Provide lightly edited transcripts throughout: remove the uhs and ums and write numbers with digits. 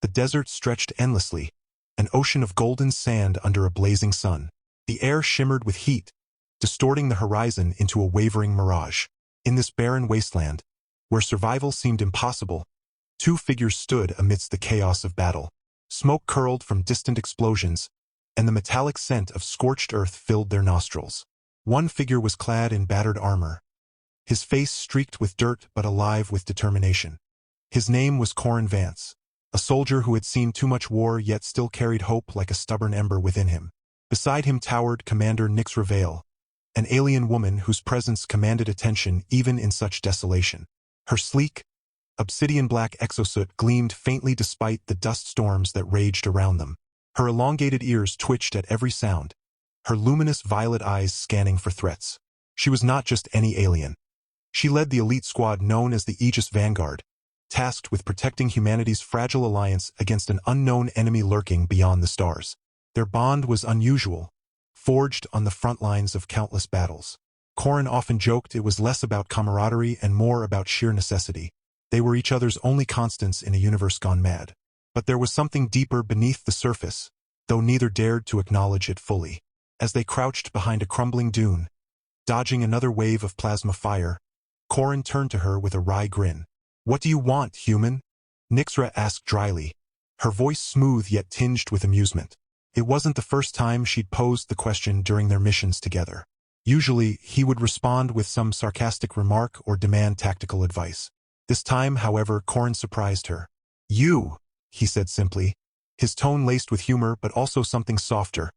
The desert stretched endlessly, an ocean of golden sand under a blazing sun. The air shimmered with heat, distorting the horizon into a wavering mirage. In this barren wasteland, where survival seemed impossible, two figures stood amidst the chaos of battle. Smoke curled from distant explosions, and the metallic scent of scorched earth filled their nostrils. One figure was clad in battered armor, his face streaked with dirt but alive with determination. His name was Corin Vance, a soldier who had seen too much war yet still carried hope like a stubborn ember within him. Beside him towered Commander Nyx Reveille, an alien woman whose presence commanded attention even in such desolation. Her sleek, obsidian-black exosuit gleamed faintly despite the dust storms that raged around them. Her elongated ears twitched at every sound, her luminous violet eyes scanning for threats. She was not just any alien. She led the elite squad known as the Aegis Vanguard, tasked with protecting humanity's fragile alliance against an unknown enemy lurking beyond the stars. Their bond was unusual, forged on the front lines of countless battles. Corin often joked it was less about camaraderie and more about sheer necessity. They were each other's only constants in a universe gone mad. But there was something deeper beneath the surface, though neither dared to acknowledge it fully. As they crouched behind a crumbling dune, dodging another wave of plasma fire, Corin turned to her with a wry grin. "What do you want, human?" Nyxra asked dryly, her voice smooth yet tinged with amusement. It wasn't the first time she'd posed the question during their missions together. Usually, he would respond with some sarcastic remark or demand tactical advice. This time, however, Corin surprised her. "You," he said simply, his tone laced with humor but also something softer,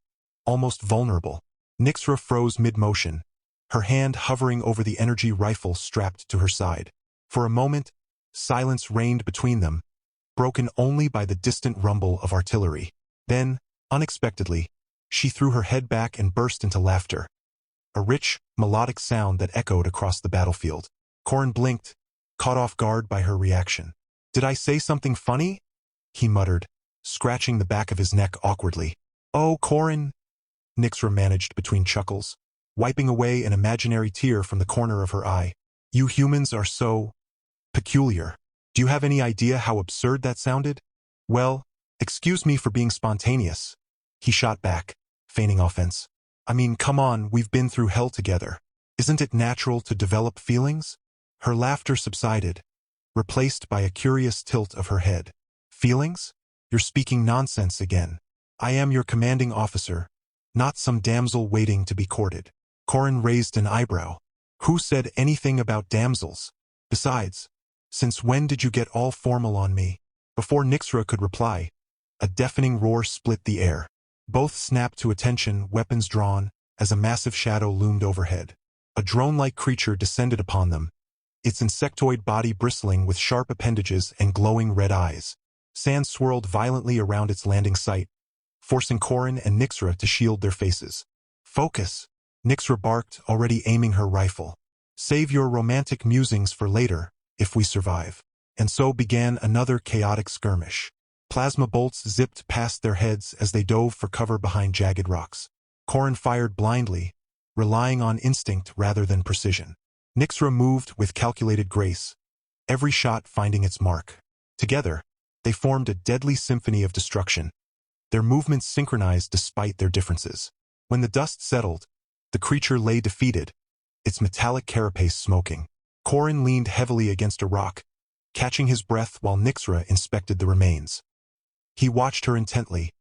almost vulnerable. Nyxra froze mid-motion, her hand hovering over the energy rifle strapped to her side. For a moment, silence reigned between them, broken only by the distant rumble of artillery. Then, unexpectedly, she threw her head back and burst into laughter, a rich, melodic sound that echoed across the battlefield. Corin blinked, caught off guard by her reaction. "Did I say something funny?" he muttered, scratching the back of his neck awkwardly. "Oh, Corin," Nyxra managed between chuckles, wiping away an imaginary tear from the corner of her eye. "You humans are so peculiar. Do you have any idea how absurd that sounded?" "Well, excuse me for being spontaneous," he shot back, feigning offense. "I mean, come on, we've been through hell together. Isn't it natural to develop feelings?" Her laughter subsided, replaced by a curious tilt of her head. "Feelings? You're speaking nonsense again. I am your commanding officer, not some damsel waiting to be courted." Corin raised an eyebrow. "Who said anything about damsels? Besides, since when did you get all formal on me?" Before Nyxra could reply, a deafening roar split the air. Both snapped to attention, weapons drawn, as a massive shadow loomed overhead. A drone-like creature descended upon them, its insectoid body bristling with sharp appendages and glowing red eyes. Sand swirled violently around its landing site, forcing Corin and Nyxra to shield their faces. "Focus!" Nyxra barked, already aiming her rifle. "Save your romantic musings for later, if we survive." And so began another chaotic skirmish. Plasma bolts zipped past their heads as they dove for cover behind jagged rocks. Corin fired blindly, relying on instinct rather than precision. Nyxra moved with calculated grace, every shot finding its mark. Together, they formed a deadly symphony of destruction, their movements synchronized despite their differences. When the dust settled, the creature lay defeated, its metallic carapace smoking. Corin leaned heavily against a rock, catching his breath while Nyxra inspected the remains. He watched her intently,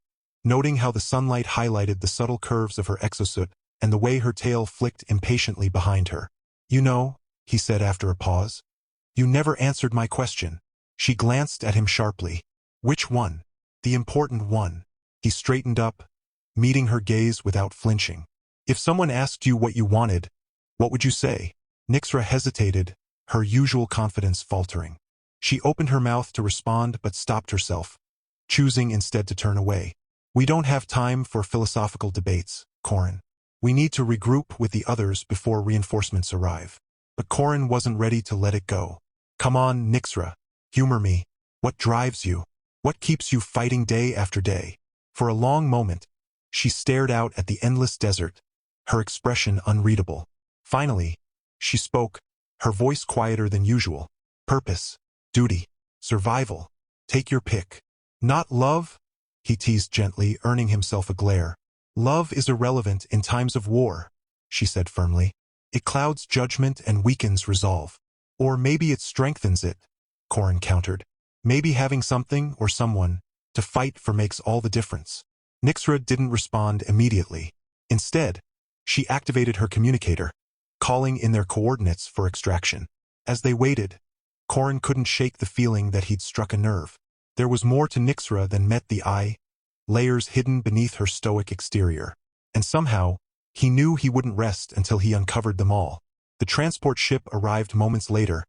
noting how the sunlight highlighted the subtle curves of her exosuit and the way her tail flicked impatiently behind her. "You know," he said after a pause, "you never answered my question." She glanced at him sharply. "Which one?" "The important one." He straightened up, meeting her gaze without flinching. "If someone asked you what you wanted, what would you say?" Nyxra hesitated, her usual confidence faltering. She opened her mouth to respond but stopped herself, choosing instead to turn away. "We don't have time for philosophical debates, Corin. We need to regroup with the others before reinforcements arrive." But Corin wasn't ready to let it go. "Come on, Nyxra. Humor me. What drives you? What keeps you fighting day after day?" For a long moment, she stared out at the endless desert, her expression unreadable. Finally, she spoke, her voice quieter than usual. "Purpose, duty, survival. Take your pick." Not love? He teased gently, earning himself a glare. Love is irrelevant in times of war, she said firmly. It clouds judgment and weakens resolve. Or maybe it strengthens it, Corin countered. Maybe having something or someone to fight for makes all the difference. Nyxra didn't respond immediately. Instead, she activated her communicator, calling in their coordinates for extraction. As they waited, Corin couldn't shake the feeling that he'd struck a nerve. There was more to Nyxra than met the eye, layers hidden beneath her stoic exterior. And somehow, he knew he wouldn't rest until he uncovered them all. The transport ship arrived moments later,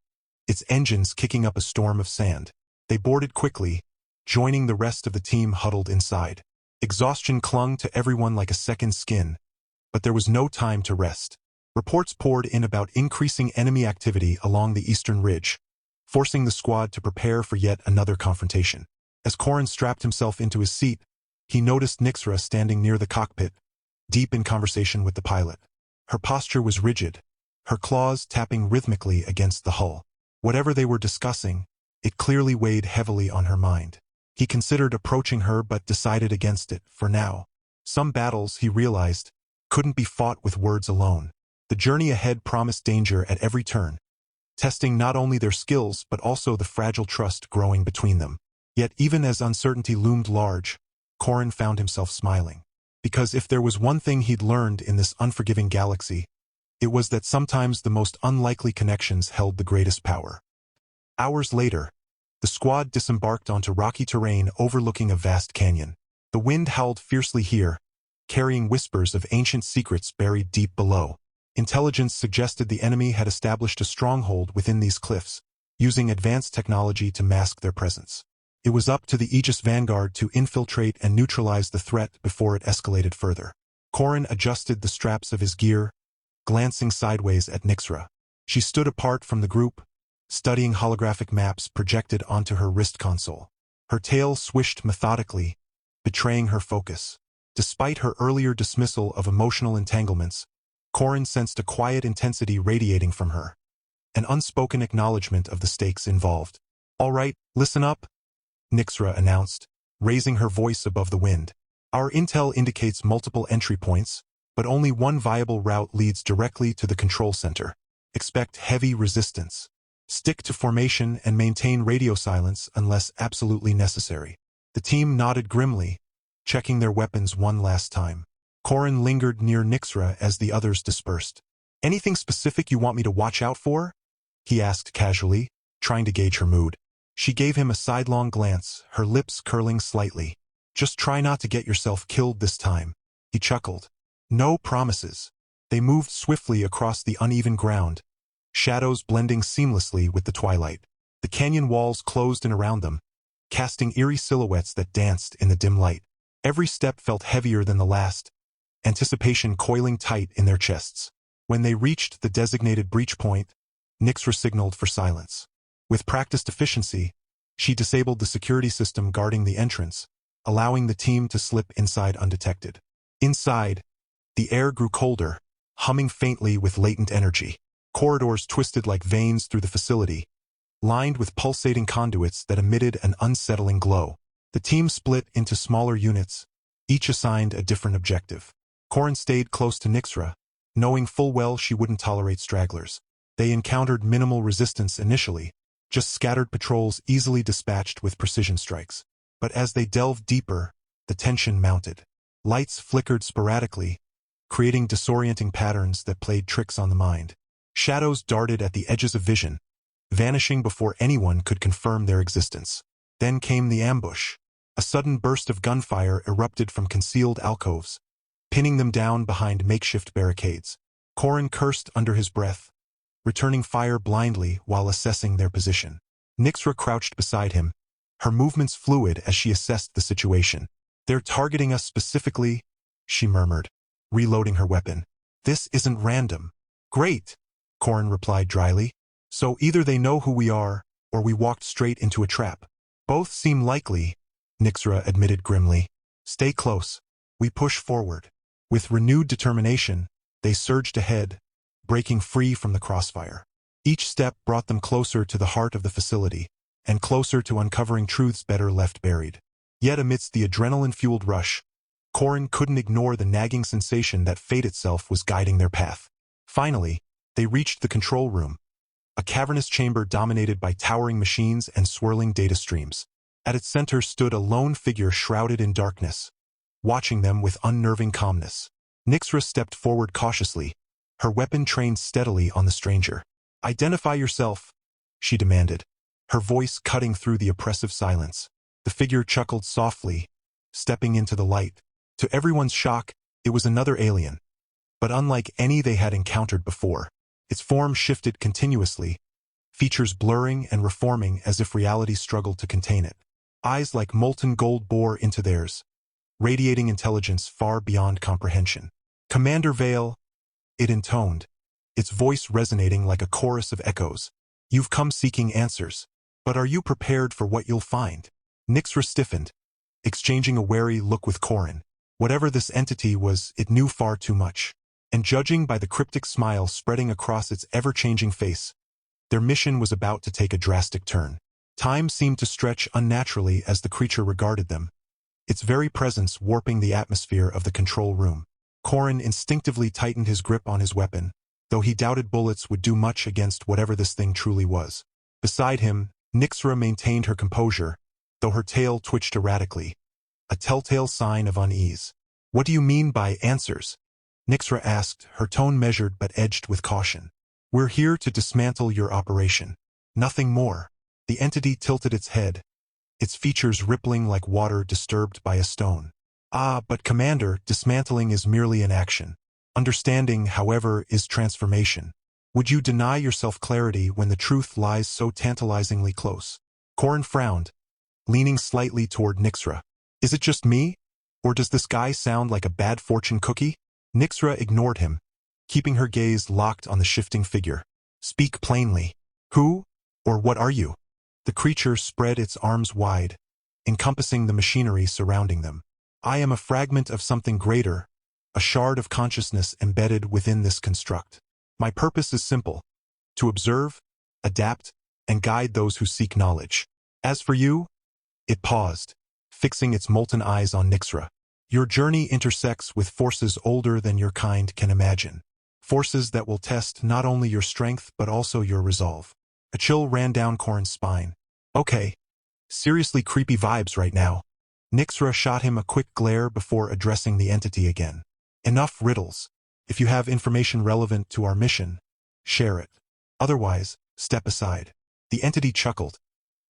its engines kicking up a storm of sand. They boarded quickly, joining the rest of the team huddled inside. Exhaustion clung to everyone like a second skin, but there was no time to rest. Reports poured in about increasing enemy activity along the eastern ridge, forcing the squad to prepare for yet another confrontation. As Corin strapped himself into his seat, he noticed Nyxra standing near the cockpit, deep in conversation with the pilot. Her posture was rigid, her claws tapping rhythmically against the hull. Whatever they were discussing, it clearly weighed heavily on her mind. He considered approaching her but decided against it for now. Some battles, he realized, couldn't be fought with words alone. The journey ahead promised danger at every turn, testing not only their skills but also the fragile trust growing between them. Yet even as uncertainty loomed large, Corin found himself smiling. Because if there was one thing he'd learned in this unforgiving galaxy, it was that sometimes the most unlikely connections held the greatest power. Hours later, the squad disembarked onto rocky terrain overlooking a vast canyon. The wind howled fiercely here, carrying whispers of ancient secrets buried deep below. Intelligence suggested the enemy had established a stronghold within these cliffs, using advanced technology to mask their presence. It was up to the Aegis Vanguard to infiltrate and neutralize the threat before it escalated further. Corin adjusted the straps of his gear, glancing sideways at Nyxra. She stood apart from the group, studying holographic maps projected onto her wrist console. Her tail swished methodically, betraying her focus. Despite her earlier dismissal of emotional entanglements, Corin sensed a quiet intensity radiating from her, an unspoken acknowledgement of the stakes involved. "All right, listen up," Nyxra announced, raising her voice above the wind. "Our intel indicates multiple entry points, but only one viable route leads directly to the control center. Expect heavy resistance. Stick to formation and maintain radio silence unless absolutely necessary." The team nodded grimly, checking their weapons one last time. Corin lingered near Nyxra as the others dispersed. "Anything specific you want me to watch out for?" he asked casually, trying to gauge her mood. She gave him a sidelong glance, her lips curling slightly. "Just try not to get yourself killed this time," he chuckled. "No promises." They moved swiftly across the uneven ground, shadows blending seamlessly with the twilight. The canyon walls closed in around them, casting eerie silhouettes that danced in the dim light. Every step felt heavier than the last, anticipation coiling tight in their chests. When they reached the designated breach point, Nyxra signaled for silence. With practiced efficiency, she disabled the security system guarding the entrance, allowing the team to slip inside undetected. Inside, the air grew colder, humming faintly with latent energy. Corridors twisted like veins through the facility, lined with pulsating conduits that emitted an unsettling glow. The team split into smaller units, each assigned a different objective. Corin stayed close to Nyxra, knowing full well she wouldn't tolerate stragglers. They encountered minimal resistance initially, just scattered patrols easily dispatched with precision strikes. But as they delved deeper, the tension mounted. Lights flickered sporadically, creating disorienting patterns that played tricks on the mind. Shadows darted at the edges of vision, vanishing before anyone could confirm their existence. Then came the ambush. A sudden burst of gunfire erupted from concealed alcoves, pinning them down behind makeshift barricades. Corin cursed under his breath, returning fire blindly while assessing their position. Nyxra crouched beside him, her movements fluid as she assessed the situation. "They're targeting us specifically," she murmured, reloading her weapon. "This isn't random." "Great," Corin replied dryly. "So either they know who we are, or we walked straight into a trap." "Both seem likely," Nyxra admitted grimly. "Stay close. We push forward." With renewed determination, they surged ahead, breaking free from the crossfire. Each step brought them closer to the heart of the facility, and closer to uncovering truths better left buried. Yet amidst the adrenaline-fueled rush, Corrin couldn't ignore the nagging sensation that fate itself was guiding their path. Finally, they reached the control room, a cavernous chamber dominated by towering machines and swirling data streams. At its center stood a lone figure shrouded in darkness, watching them with unnerving calmness. Nyxra stepped forward cautiously, her weapon trained steadily on the stranger. "Identify yourself," she demanded, her voice cutting through the oppressive silence. The figure chuckled softly, stepping into the light. To everyone's shock, it was another alien, but unlike any they had encountered before. Its form shifted continuously, features blurring and reforming as if reality struggled to contain it. Eyes like molten gold bore into theirs, radiating intelligence far beyond comprehension. "Commander Vale," it intoned, its voice resonating like a chorus of echoes. "You've come seeking answers, but are you prepared for what you'll find?" Nyxra stiffened, exchanging a wary look with Corrin. Whatever this entity was, it knew far too much. And judging by the cryptic smile spreading across its ever-changing face, their mission was about to take a drastic turn. Time seemed to stretch unnaturally as the creature regarded them, its very presence warping the atmosphere of the control room. Corrin instinctively tightened his grip on his weapon, though he doubted bullets would do much against whatever this thing truly was. Beside him, Nyxra maintained her composure, though her tail twitched erratically, a telltale sign of unease. "What do you mean by answers?" Nyxra asked, her tone measured but edged with caution. "We're here to dismantle your operation. Nothing more." The entity tilted its head, its features rippling like water disturbed by a stone. "Ah, but Commander, dismantling is merely an action. Understanding, however, is transformation. Would you deny yourself clarity when the truth lies so tantalizingly close?" Corrin frowned, leaning slightly toward Nyxra. "Is it just me? Or does this guy sound like a bad fortune cookie?" Nyxra ignored him, keeping her gaze locked on the shifting figure. "Speak plainly. Who, or what are you?" The creature spread its arms wide, encompassing the machinery surrounding them. "I am a fragment of something greater, a shard of consciousness embedded within this construct. My purpose is simple: to observe, adapt, and guide those who seek knowledge. As for you," it paused, fixing its molten eyes on Nyxra, "your journey intersects with forces older than your kind can imagine. Forces that will test not only your strength but also your resolve." A chill ran down Corrin's spine. "Okay. Seriously creepy vibes right now." Nyxra shot him a quick glare before addressing the entity again. "Enough riddles. If you have information relevant to our mission, share it. Otherwise, step aside." The entity chuckled,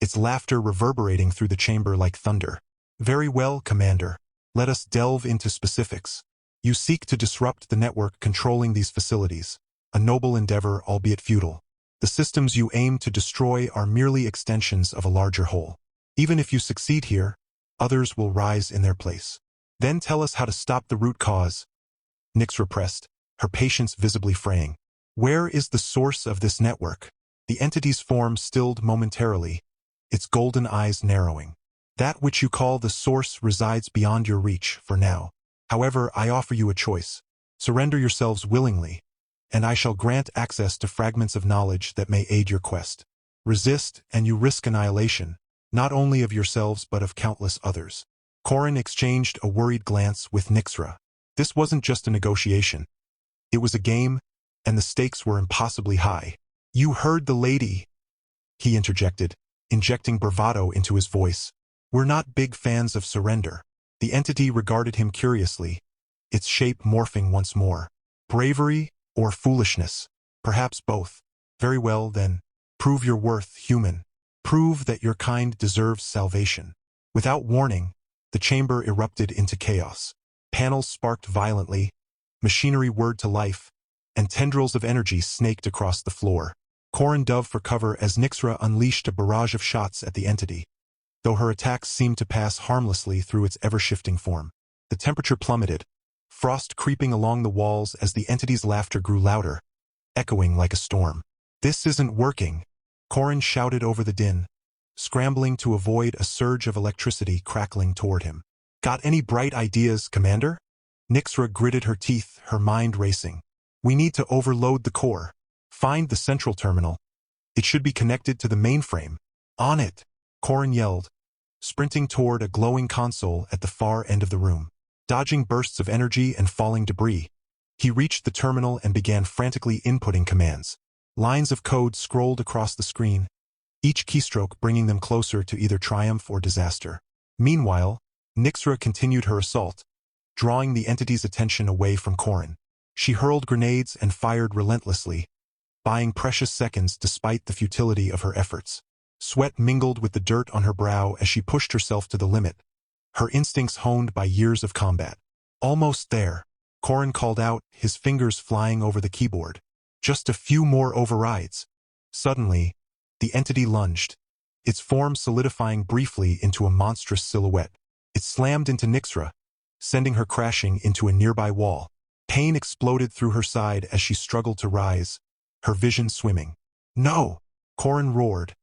its laughter reverberating through the chamber like thunder. "Very well, Commander. Let us delve into specifics. You seek to disrupt the network controlling these facilities, a noble endeavor albeit futile. The systems you aim to destroy are merely extensions of a larger whole. Even if you succeed here, others will rise in their place. Then tell us how to stop the root cause." Nyxra pressed, her patience visibly fraying. "Where is the source of this network?" The entity's form stilled momentarily, its golden eyes narrowing. "That which you call the source resides beyond your reach for now. However, I offer you a choice. Surrender yourselves willingly, and I shall grant access to fragments of knowledge that may aid your quest. Resist, and you risk annihilation, not only of yourselves but of countless others." Corrin exchanged a worried glance with Nyxra. This wasn't just a negotiation. It was a game, and the stakes were impossibly high. "You heard the lady," he interjected, injecting bravado into his voice. "We're not big fans of surrender." The entity regarded him curiously, its shape morphing once more. "Bravery or foolishness? Perhaps both. Very well, then. Prove your worth, human. Prove that your kind deserves salvation." Without warning, the chamber erupted into chaos. Panels sparked violently, machinery whirred to life, and tendrils of energy snaked across the floor. Corrin dove for cover as Nyxra unleashed a barrage of shots at the entity, though her attacks seemed to pass harmlessly through its ever-shifting form. The temperature plummeted, frost creeping along the walls as the entity's laughter grew louder, echoing like a storm. "This isn't working," Corrin shouted over the din, scrambling to avoid a surge of electricity crackling toward him. "Got any bright ideas, Commander?" Nyxra gritted her teeth, her mind racing. "We need to overload the core. Find the central terminal. It should be connected to the mainframe." "On it," Corrin yelled, sprinting toward a glowing console at the far end of the room. Dodging bursts of energy and falling debris, he reached the terminal and began frantically inputting commands. Lines of code scrolled across the screen, each keystroke bringing them closer to either triumph or disaster. Meanwhile, Nyxra continued her assault, drawing the entity's attention away from Corrin. She hurled grenades and fired relentlessly, buying precious seconds despite the futility of her efforts. Sweat mingled with the dirt on her brow as she pushed herself to the limit, her instincts honed by years of combat. Almost there, Corrin called out, his fingers flying over the keyboard. Just a few more overrides. Suddenly, the entity lunged, its form solidifying briefly into a monstrous silhouette. It slammed into Nyxra, sending her crashing into a nearby wall. Pain exploded through her side as she struggled to rise, her vision swimming. "No!" Corrin roared,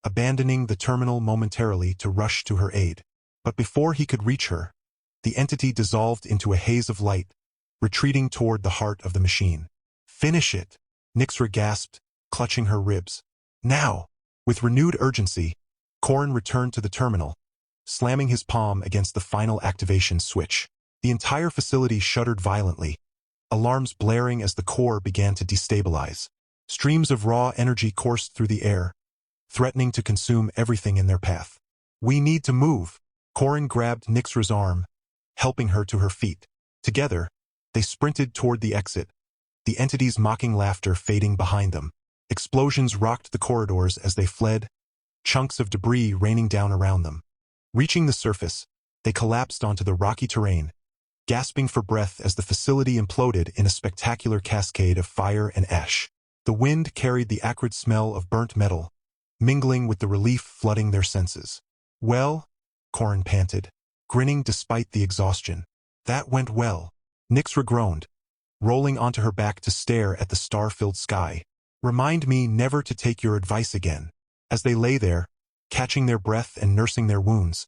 abandoning the terminal momentarily to rush to her aid. But before he could reach her, the entity dissolved into a haze of light, retreating toward the heart of the machine. "Finish it!" Nyxra gasped, clutching her ribs. "Now!" With renewed urgency, Corrin returned to the terminal, slamming his palm against the final activation switch. The entire facility shuddered violently, alarms blaring as the core began to destabilize. Streams of raw energy coursed through the air, threatening to consume everything in their path. "We need to move." Corrin grabbed Nyxra's arm, helping her to her feet. Together, they sprinted toward the exit, the entity's mocking laughter fading behind them. Explosions rocked the corridors as they fled, chunks of debris raining down around them. Reaching the surface, they collapsed onto the rocky terrain, gasping for breath as the facility imploded in a spectacular cascade of fire and ash. The wind carried the acrid smell of burnt metal, mingling with the relief flooding their senses. "Well," Corrin panted, grinning despite the exhaustion. "That went well." Nyxra groaned, rolling onto her back to stare at the star-filled sky. "Remind me never to take your advice again." As they lay there, catching their breath and nursing their wounds,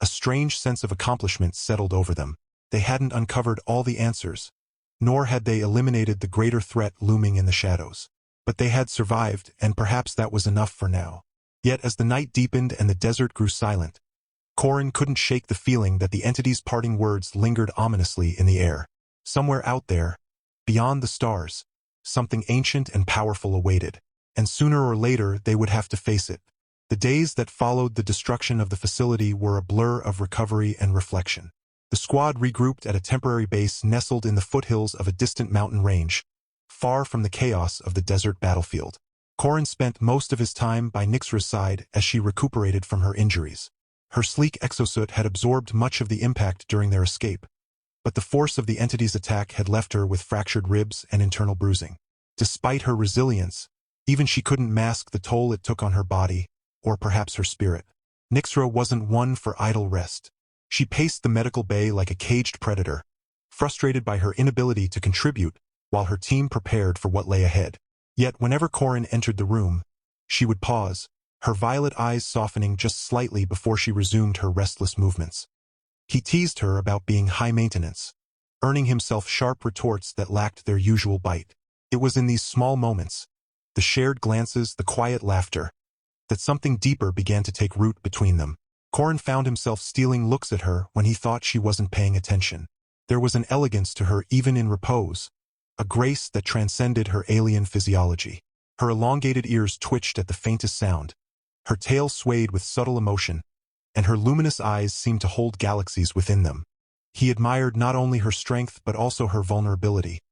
a strange sense of accomplishment settled over them. They hadn't uncovered all the answers, nor had they eliminated the greater threat looming in the shadows. But they had survived, and perhaps that was enough for now. Yet as the night deepened and the desert grew silent, Corrin couldn't shake the feeling that the entity's parting words lingered ominously in the air. Somewhere out there, beyond the stars, something ancient and powerful awaited, and sooner or later they would have to face it. The days that followed the destruction of the facility were a blur of recovery and reflection. The squad regrouped at a temporary base nestled in the foothills of a distant mountain range, far from the chaos of the desert battlefield. Corrin spent most of his time by Nyxra's side as she recuperated from her injuries. Her sleek exosuit had absorbed much of the impact during their escape, but the force of the entity's attack had left her with fractured ribs and internal bruising. Despite her resilience, even she couldn't mask the toll it took on her body, or perhaps her spirit. Nyxra wasn't one for idle rest. She paced the medical bay like a caged predator, frustrated by her inability to contribute while her team prepared for what lay ahead. Yet whenever Corrin entered the room, she would pause, her violet eyes softening just slightly before she resumed her restless movements. He teased her about being high maintenance, earning himself sharp retorts that lacked their usual bite. It was in these small moments, the shared glances, the quiet laughter, that something deeper began to take root between them. Corrin found himself stealing looks at her when he thought she wasn't paying attention. There was an elegance to her even in repose, a grace that transcended her alien physiology. Her elongated ears twitched at the faintest sound, her tail swayed with subtle emotion, and her luminous eyes seemed to hold galaxies within them. He admired not only her strength but also her vulnerability,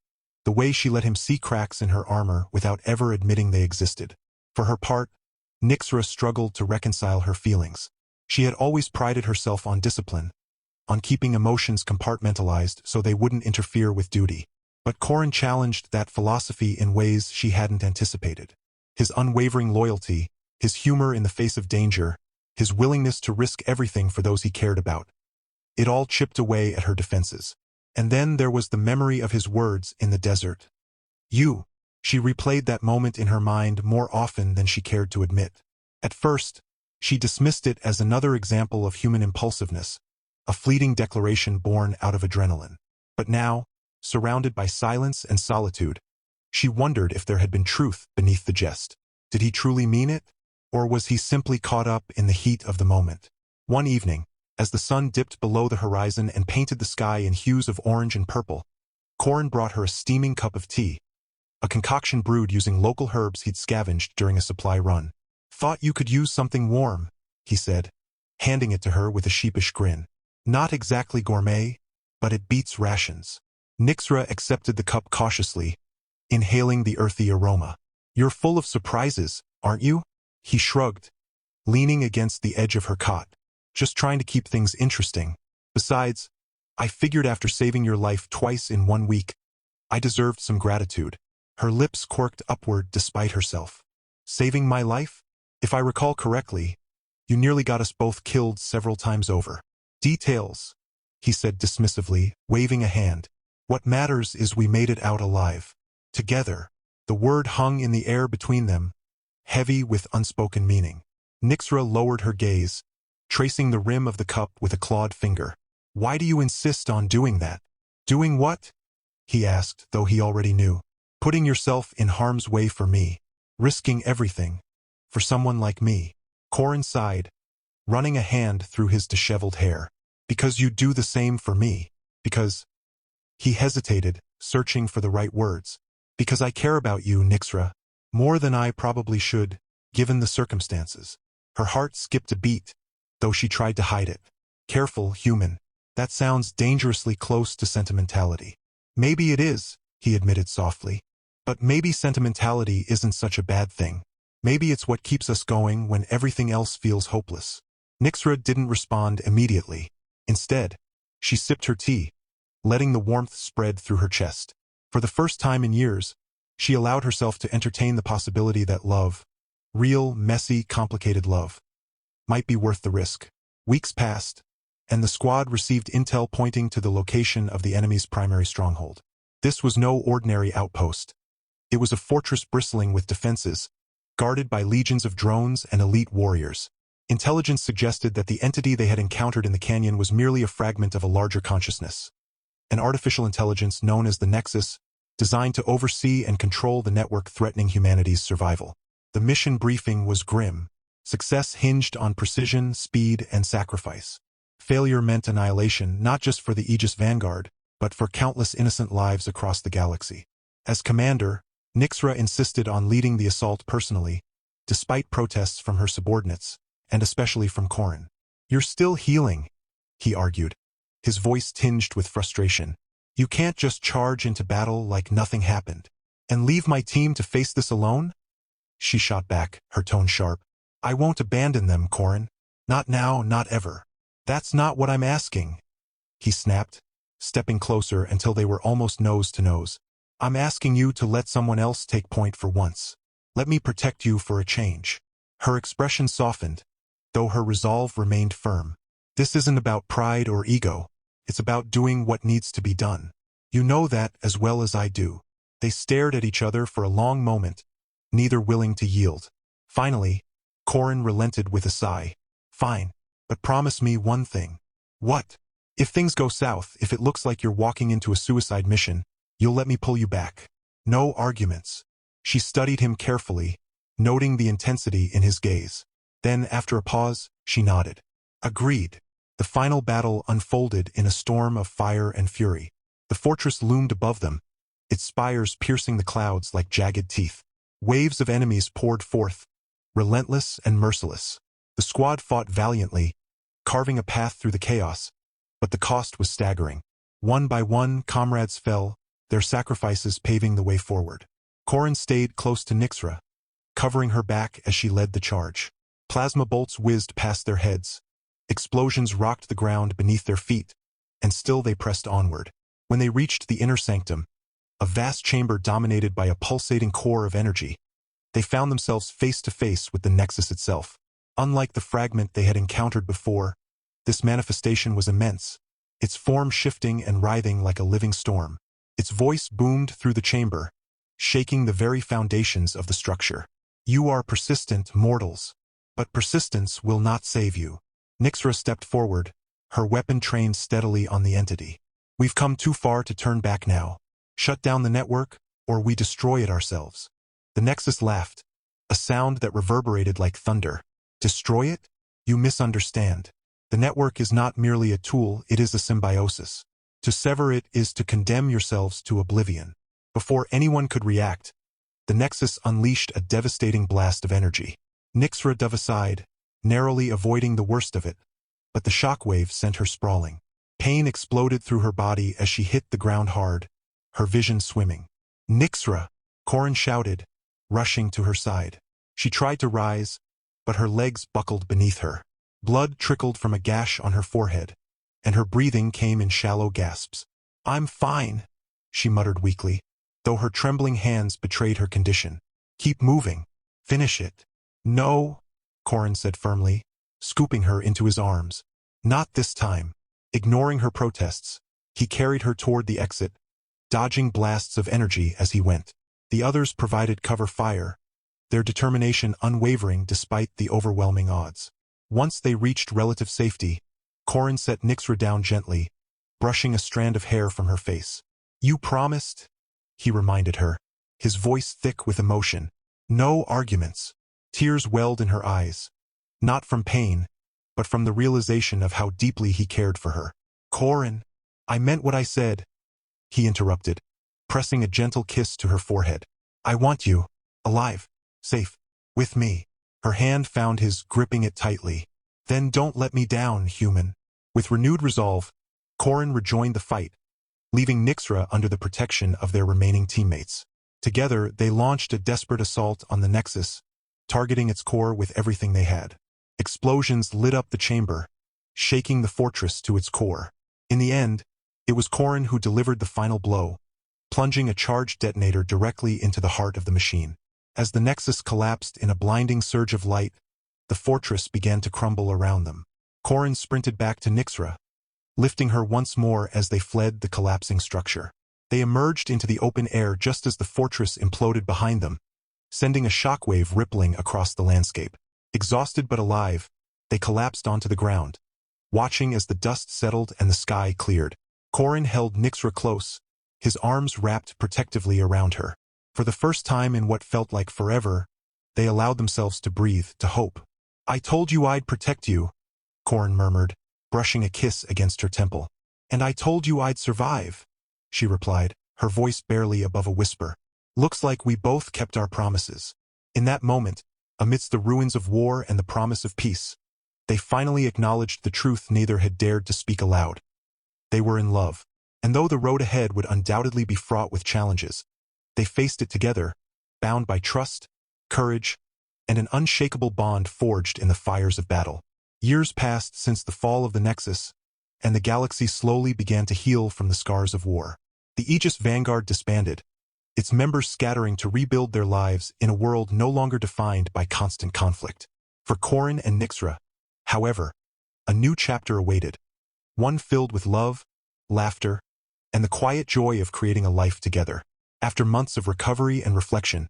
the way she let him see cracks in her armor without ever admitting they existed. For her part, Nyxra struggled to reconcile her feelings. She had always prided herself on discipline, on keeping emotions compartmentalized so they wouldn't interfere with duty. But Corrin challenged that philosophy in ways she hadn't anticipated. His unwavering loyalty, his humor in the face of danger, his willingness to risk everything for those he cared about. It all chipped away at her defenses. And then there was the memory of his words in the desert. "You." She replayed that moment in her mind more often than she cared to admit. At first, she dismissed it as another example of human impulsiveness, a fleeting declaration born out of adrenaline. But now, surrounded by silence and solitude, she wondered if there had been truth beneath the jest. Did he truly mean it? Or was he simply caught up in the heat of the moment? One evening, as the sun dipped below the horizon and painted the sky in hues of orange and purple, Corin brought her a steaming cup of tea, a concoction brewed using local herbs he'd scavenged during a supply run. "Thought you could use something warm," he said, handing it to her with a sheepish grin. "Not exactly gourmet, but it beats rations." Nixra accepted the cup cautiously, inhaling the earthy aroma. "You're full of surprises, aren't you?" He shrugged, leaning against the edge of her cot. "Just trying to keep things interesting. Besides, I figured after saving your life twice in 1 week, I deserved some gratitude." Her lips quirked upward despite herself. "Saving my life? If I recall correctly, you nearly got us both killed several times over." "Details," he said dismissively, waving a hand. "What matters is we made it out alive. Together." The word hung in the air between them, heavy with unspoken meaning. Nixra lowered her gaze, tracing the rim of the cup with a clawed finger. "Why do you insist on doing that?" "Doing what?" he asked, though he already knew. "Putting yourself in harm's way for me. Risking everything. For someone like me." Corin sighed, running a hand through his disheveled hair. "Because you do the same for me. Because—" He hesitated, searching for the right words. "Because I care about you, Nixra. More than I probably should, given the circumstances." Her heart skipped a beat, though she tried to hide it. "Careful, human. That sounds dangerously close to sentimentality." "Maybe it is," he admitted softly. "But maybe sentimentality isn't such a bad thing. Maybe it's what keeps us going when everything else feels hopeless." Nixra didn't respond immediately. Instead, she sipped her tea, letting the warmth spread through her chest. For the first time in years, she allowed herself to entertain the possibility that love, real, messy, complicated love, might be worth the risk. Weeks passed, and the squad received intel pointing to the location of the enemy's primary stronghold. This was no ordinary outpost. It was a fortress bristling with defenses, guarded by legions of drones and elite warriors. Intelligence suggested that the entity they had encountered in the canyon was merely a fragment of a larger consciousness. An artificial intelligence known as the Nexus, designed to oversee and control the network threatening humanity's survival. The mission briefing was grim. Success hinged on precision, speed, and sacrifice. Failure meant annihilation not just for the Aegis Vanguard, but for countless innocent lives across the galaxy. As commander, Nixra insisted on leading the assault personally, despite protests from her subordinates, and especially from Corin. "You're still healing," he argued, his voice tinged with frustration. "You can't just charge into battle like nothing happened. And leave my team to face this alone?" She shot back, her tone sharp. "I won't abandon them, Corin. Not now, not ever." "That's not what I'm asking," he snapped, stepping closer until they were almost nose to nose. "I'm asking you to let someone else take point for once. Let me protect you for a change." Her expression softened, though her resolve remained firm. "This isn't about pride or ego. It's about doing what needs to be done. You know that as well as I do." They stared at each other for a long moment, neither willing to yield. Finally, Corin relented with a sigh. "Fine, but promise me one thing." "What?" "If things go south, if it looks like you're walking into a suicide mission, you'll let me pull you back. No arguments." She studied him carefully, noting the intensity in his gaze. Then, after a pause, she nodded. "Agreed." The final battle unfolded in a storm of fire and fury. The fortress loomed above them, its spires piercing the clouds like jagged teeth. Waves of enemies poured forth, relentless and merciless. The squad fought valiantly, carving a path through the chaos, but the cost was staggering. One by one, comrades fell, their sacrifices paving the way forward. Corin stayed close to Nixra, covering her back as she led the charge. Plasma bolts whizzed past their heads. Explosions rocked the ground beneath their feet, and still they pressed onward. When they reached the inner sanctum, a vast chamber dominated by a pulsating core of energy, they found themselves face to face with the Nexus itself. Unlike the fragment they had encountered before, this manifestation was immense, its form shifting and writhing like a living storm. Its voice boomed through the chamber, shaking the very foundations of the structure. "You are persistent, mortals, but persistence will not save you." Nixra stepped forward, her weapon trained steadily on the entity. "We've come too far to turn back now. Shut down the network, or we destroy it ourselves." The Nexus laughed, a sound that reverberated like thunder. "Destroy it? You misunderstand. The network is not merely a tool, it is a symbiosis. To sever it is to condemn yourselves to oblivion. Before anyone could react, the Nexus unleashed a devastating blast of energy. Nyxra dove aside, narrowly avoiding the worst of it, but the shockwave sent her sprawling. Pain exploded through her body as she hit the ground hard, her vision swimming. Nyxra! Corrin shouted, rushing to her side. She tried to rise, but her legs buckled beneath her. Blood trickled from a gash on her forehead, and her breathing came in shallow gasps. "I'm fine," she muttered weakly, though her trembling hands betrayed her condition. "Keep moving. Finish it." "No," Corrin said firmly, scooping her into his arms. "Not this time." Ignoring her protests, he carried her toward the exit, dodging blasts of energy as he went. The others provided cover fire, their determination unwavering despite the overwhelming odds. Once they reached relative safety, Corrin set Nyxra down gently, brushing a strand of hair from her face. "You promised," he reminded her, his voice thick with emotion. "No arguments." Tears welled in her eyes, not from pain, but from the realization of how deeply he cared for her. "Corrin, I meant what I said," he interrupted, pressing a gentle kiss to her forehead. "I want you, alive, safe, with me." Her hand found his, gripping it tightly. "Then don't let me down, human." With renewed resolve, Corrin rejoined the fight, leaving Nyxra under the protection of their remaining teammates. Together, they launched a desperate assault on the Nexus, targeting its core with everything they had. Explosions lit up the chamber, shaking the fortress to its core. In the end, it was Corrin who delivered the final blow, plunging a charged detonator directly into the heart of the machine. As the Nexus collapsed in a blinding surge of light, the fortress began to crumble around them. Corrin sprinted back to Nyxra, lifting her once more as they fled the collapsing structure. They emerged into the open air just as the fortress imploded behind them, sending a shockwave rippling across the landscape. Exhausted but alive, they collapsed onto the ground, watching as the dust settled and the sky cleared. Corrin held Nyxra close, his arms wrapped protectively around her. For the first time in what felt like forever, they allowed themselves to breathe, to hope. "I told you I'd protect you," Corrin murmured, brushing a kiss against her temple. "And I told you I'd survive," she replied, her voice barely above a whisper. "Looks like we both kept our promises." In that moment, amidst the ruins of war and the promise of peace, they finally acknowledged the truth neither had dared to speak aloud. They were in love, and though the road ahead would undoubtedly be fraught with challenges, they faced it together, bound by trust, courage, and an unshakable bond forged in the fires of battle. Years passed since the fall of the Nexus, and the galaxy slowly began to heal from the scars of war. The Aegis Vanguard disbanded, its members scattering to rebuild their lives in a world no longer defined by constant conflict. For Corrin and Nyxra, however, a new chapter awaited, one filled with love, laughter, and the quiet joy of creating a life together. After months of recovery and reflection,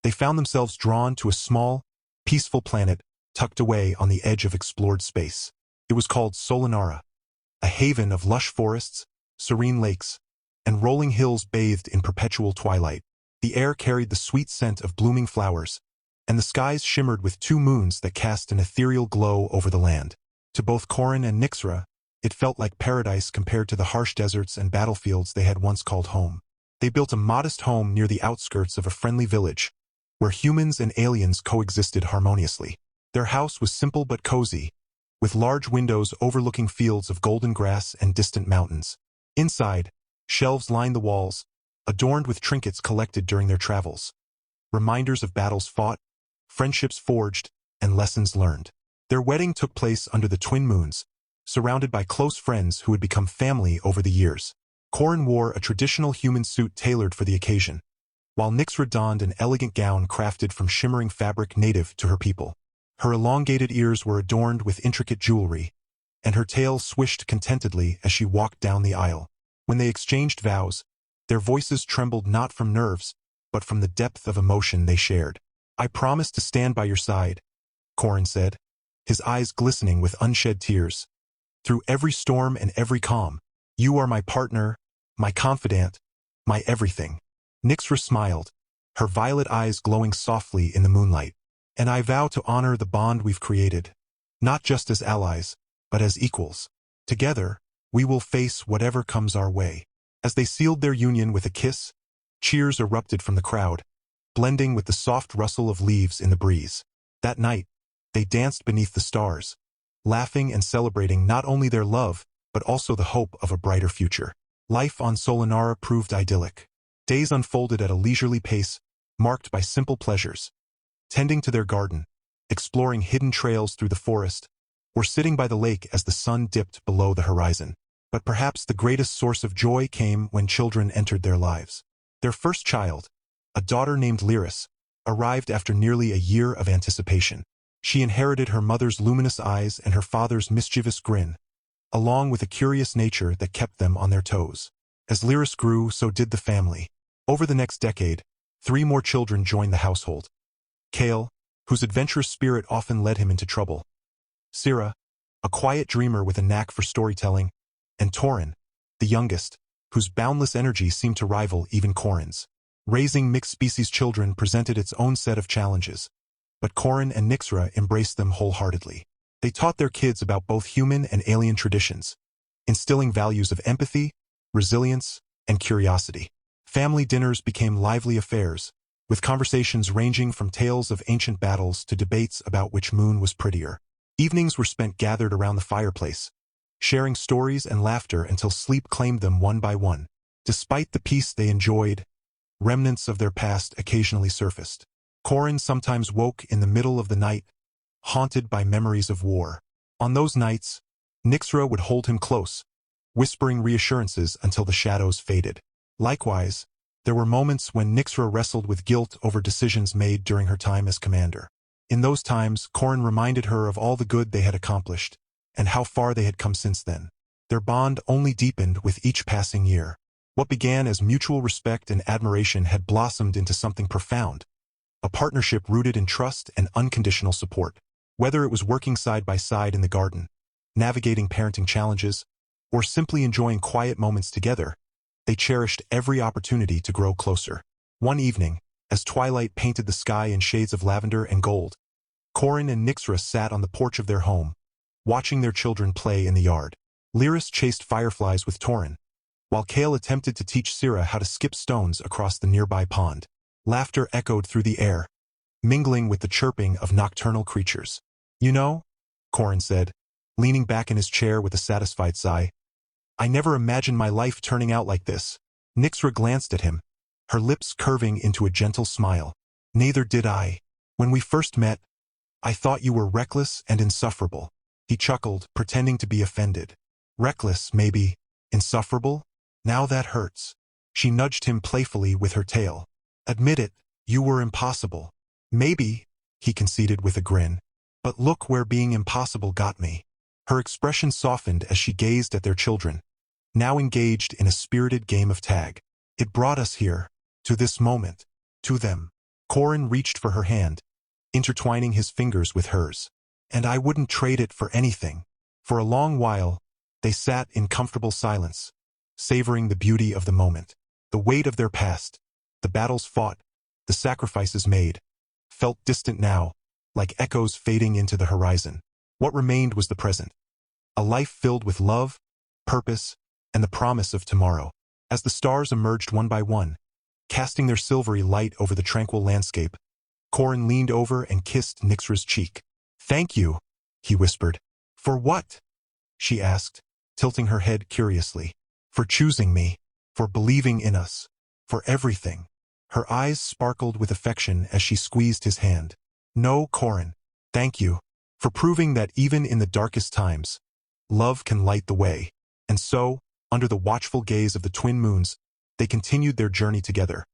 they found themselves drawn to a small, peaceful planet tucked away on the edge of explored space. It was called Solinara, a haven of lush forests, serene lakes, and rolling hills bathed in perpetual twilight. The air carried the sweet scent of blooming flowers, and the skies shimmered with two moons that cast an ethereal glow over the land. To both Corrin and Nyxra, it felt like paradise compared to the harsh deserts and battlefields they had once called home. They built a modest home near the outskirts of a friendly village, where humans and aliens coexisted harmoniously. Their house was simple but cozy, with large windows overlooking fields of golden grass and distant mountains. Inside, shelves lined the walls, adorned with trinkets collected during their travels, reminders of battles fought, friendships forged, and lessons learned. Their wedding took place under the twin moons, surrounded by close friends who had become family over the years. Corrin wore a traditional human suit tailored for the occasion, while Nyxra donned an elegant gown crafted from shimmering fabric native to her people. Her elongated ears were adorned with intricate jewelry, and her tail swished contentedly as she walked down the aisle. When they exchanged vows, their voices trembled not from nerves, but from the depth of emotion they shared. "I promise to stand by your side," Corrin said, his eyes glistening with unshed tears. "Through every storm and every calm, you are my partner, my confidant, my everything." Nyxra smiled, her violet eyes glowing softly in the moonlight. "And I vow to honor the bond we've created, not just as allies, but as equals. Together, we will face whatever comes our way. As they sealed their union with a kiss, cheers erupted from the crowd, blending with the soft rustle of leaves in the breeze. That night, they danced beneath the stars, laughing and celebrating not only their love, but also the hope of a brighter future. Life on Solanara proved idyllic. Days unfolded at a leisurely pace, marked by simple pleasures. Tending to their garden, exploring hidden trails through the forest, or sitting by the lake as the sun dipped below the horizon. But perhaps the greatest source of joy came when children entered their lives. Their first child, a daughter named Lyris, arrived after nearly a year of anticipation. She inherited her mother's luminous eyes and her father's mischievous grin, along with a curious nature that kept them on their toes. As Lyris grew, so did the family. Over the next decade, 3 more children joined the household. Kale, whose adventurous spirit often led him into trouble. Syrah, a quiet dreamer with a knack for storytelling. And Torin, the youngest, whose boundless energy seemed to rival even Corin's. Raising mixed-species children presented its own set of challenges, but Corin and Nyxra embraced them wholeheartedly. They taught their kids about both human and alien traditions, instilling values of empathy, resilience, and curiosity. Family dinners became lively affairs, with conversations ranging from tales of ancient battles to debates about which moon was prettier. Evenings were spent gathered around the fireplace, sharing stories and laughter until sleep claimed them one by one. Despite the peace they enjoyed, remnants of their past occasionally surfaced. Corin sometimes woke in the middle of the night, haunted by memories of war. On those nights, Nyxra would hold him close, whispering reassurances until the shadows faded. Likewise, there were moments when Nyxra wrestled with guilt over decisions made during her time as commander. In those times, Corin reminded her of all the good they had accomplished, and how far they had come since then. Their bond only deepened with each passing year. What began as mutual respect and admiration had blossomed into something profound, a partnership rooted in trust and unconditional support. Whether it was working side by side in the garden, navigating parenting challenges, or simply enjoying quiet moments together, they cherished every opportunity to grow closer. One evening, as twilight painted the sky in shades of lavender and gold, Corin and Nyxra sat on the porch of their home, watching their children play in the yard. Lyris chased fireflies with Torin, while Kale attempted to teach Syrah how to skip stones across the nearby pond. Laughter echoed through the air, mingling with the chirping of nocturnal creatures. "You know," Corin said, leaning back in his chair with a satisfied sigh, "I never imagined my life turning out like this." Nyxra glanced at him, her lips curving into a gentle smile. "Neither did I. When we first met, I thought you were reckless and insufferable." He chuckled, pretending to be offended. "Reckless, maybe. Insufferable? Now that hurts." She nudged him playfully with her tail. "Admit it, you were impossible." "Maybe," he conceded with a grin. "But look where being impossible got me." Her expression softened as she gazed at their children, now engaged in a spirited game of tag. "It brought us here, to this moment, to them." Corin reached for her hand, intertwining his fingers with hers. "And I wouldn't trade it for anything." For a long while, they sat in comfortable silence, savoring the beauty of the moment. The weight of their past, the battles fought, the sacrifices made, felt distant now, like echoes fading into the horizon. What remained was the present, a life filled with love, purpose, and the promise of tomorrow. As the stars emerged one by one, casting their silvery light over the tranquil landscape, Corin leaned over and kissed Nyxra's cheek. "Thank you," he whispered. "For what?" she asked, tilting her head curiously. "For choosing me, for believing in us, for everything." Her eyes sparkled with affection as she squeezed his hand. "No, Corin, thank you, for proving that even in the darkest times, love can light the way." And so, under the watchful gaze of the twin moons, they continued their journey together,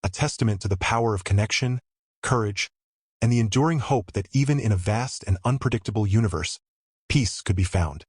a testament to the power of connection, courage, and the enduring hope that even in a vast and unpredictable universe, peace could be found.